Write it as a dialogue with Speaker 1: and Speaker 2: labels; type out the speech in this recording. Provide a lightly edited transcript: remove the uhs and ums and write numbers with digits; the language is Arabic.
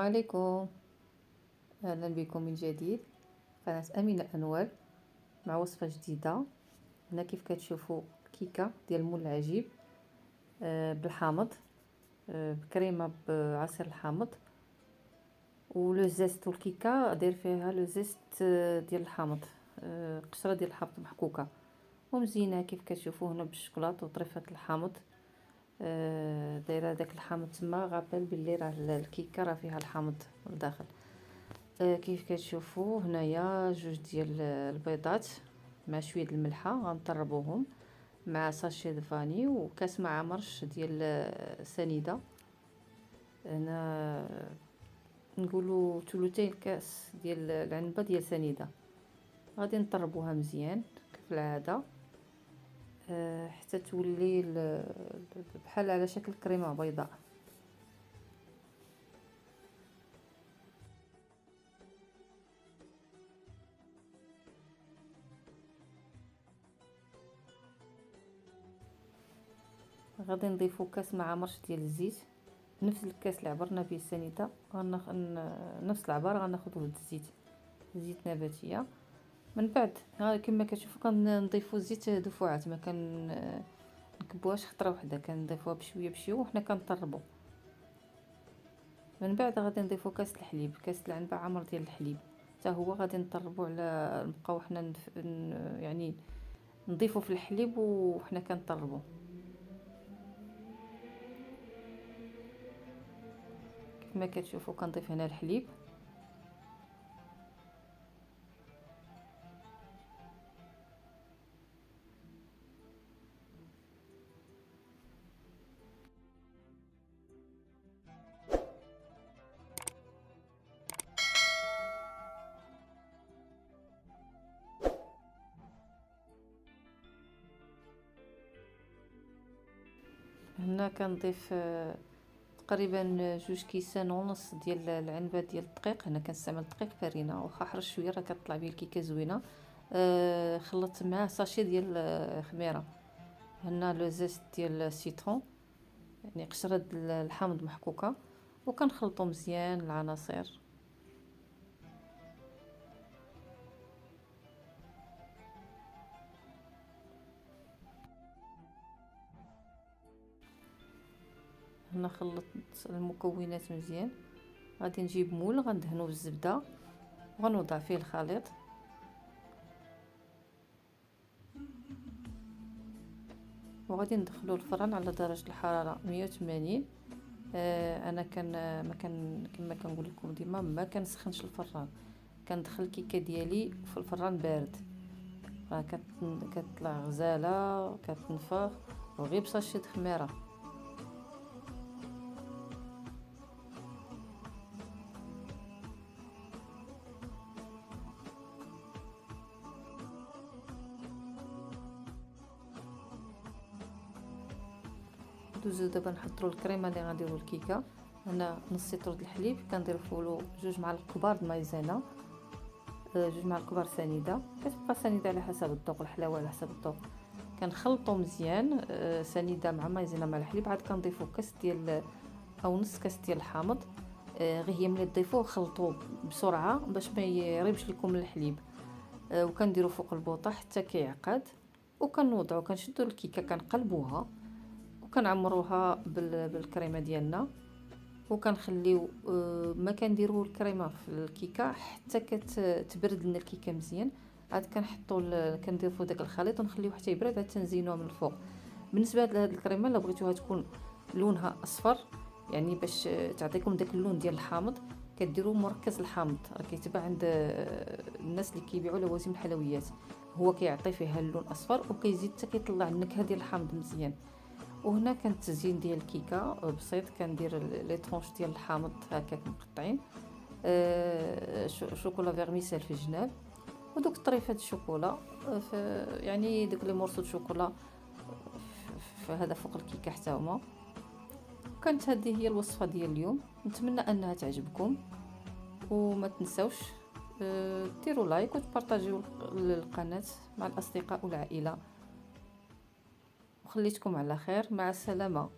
Speaker 1: عليكم. اهلا بكم من جديد. قناة امينة انوار مع وصفة جديدة. هنا كيف كتشوفوا كيكة ديال مول العجيب بالحامض، بكريمة بعصير الحامض ولو زيست. والكيكة داير فيها لو زيست ديال الحامض، قشرة ديال الحامض محكوكة ومزينة كيف كتشوفوا هنا بالشوكولاتة وطريفة الحامض. دايره داك الحامض تما غابل باللي راه الكيكه راه فيها الحامض لداخل. كيف كتشوفوا هنايا جوج ديال البيضات مع شويه الملحه غنطربوهم مع ساشي د فاني وكاس مع مرش ديال سنيده. هنا نقولوا ثلثين كاس ديال العنبه ديال سنيده. غادي نطربوها مزيان كيف العاده حتى تولي بحال على شكل كريمه بيضاء. غادي نضيفو كاس مع مرش ديال الزيت، نفس الكاس اللي عبرنا به السنيده نفس العبار غناخذوا الزيت، زيت نباتيه. من بعد كما كتشوفوا كنضيفوا الزيت دفعات، ما نكبوهاش خطره واحده، كنضيفوها بشويه بشويه وحنا كنطربوا. من بعد غادي نضيفوا كاس الحليب، كاس العنبه عامر ديال الحليب حتى هو غادي نطربوا على نبقاو حنا يعني نضيفوا في الحليب وحنا كنطربوا. كما كتشوفوا كنضيف هنا الحليب. هنا كنضيف تقريبا جوج كيسان ونص ديال العنبه ديال الدقيق. هنا كنستعمل دقيق فرينه، واخا حرش شويه راه كتطلع به الكيكه زوينه. خلطت معاه ساشي ديال خميره. هنا لو زيست ديال السيترون، يعني قشره الحامض محكوكه، وكنخلطو مزيان العناصر. هنا خلطت المكونات مزيان. غادي نجيب مول غندهنو بالزبده وغنوضع فيه الخليط، وغادي ندخلو الفران على درجه الحراره 180. انا ما كان كما كنقول لكم ديما ما كنسخنش الفران، كندخل الكيكه ديالي في الفران بارد، راه كتطلع غزاله كتنفخ وغير بصاشي د خميره. دوزو دابا نحضروا الكريمه اللي غنديروا الكيكه. هنا نص لتر د الحليب كنضيفوا له 2 معالق كبار د مايزينا، 2 معالق كبار سنيده، كتبقى سنيده على حسب الذوق، الحلاوه على حسب الذوق. كنخلطوا مزيان سنيده مع مايزينا مع الحليب. عاد كنضيفوا كاس ديال او نص كاس ديال الحامض. غير هي ملي تضيفوه خلطوه بسرعه باش ما يريبش لكم الحليب. وكنديروا فوق البوطه حتى كيعقد، وكنوضعوا كنشدوا الكيكه كنقلبوها وكنعمروها بالكريمه ديالنا، وكنخليو ما كنديروا الكريمه في الكيكه حتى كتبرد لنا الكيكه مزيان. عاد كنحطوا كنضيفوا داك الخليط ونخليوه حتى يبرد عاد تنزينوه من الفوق. بالنسبه لهاد الكريمه الا بغيتوها تكون لونها اصفر، يعني باش تعطيكم داك اللون ديال الحامض، كديروا مركز الحامض، راه كيتباع عند الناس اللي كيبيعوا لوازم الحلويات، هو كيعطي فيها اللون اصفر وكيزيد حتى كيطلع النكهه ديال الحامض مزيان. وهنا كان التزيين ديال الكيكه بسيط، كندير لي طونش ديال الحامض هكاك مقطعين، شوكولا فيرميسيل في الجناب، ودوك طريفات الشوكولا يعني دوك لي مورسو د شوكولا في هذا فوق الكيكه حتى هما. كانت هذه هي الوصفه ديال اليوم، نتمنى انها تعجبكم، وما تنسوش ديروا لايك وتبارطاجيو القناه مع الاصدقاء والعائله. وخليتكم على خير، مع السلامه.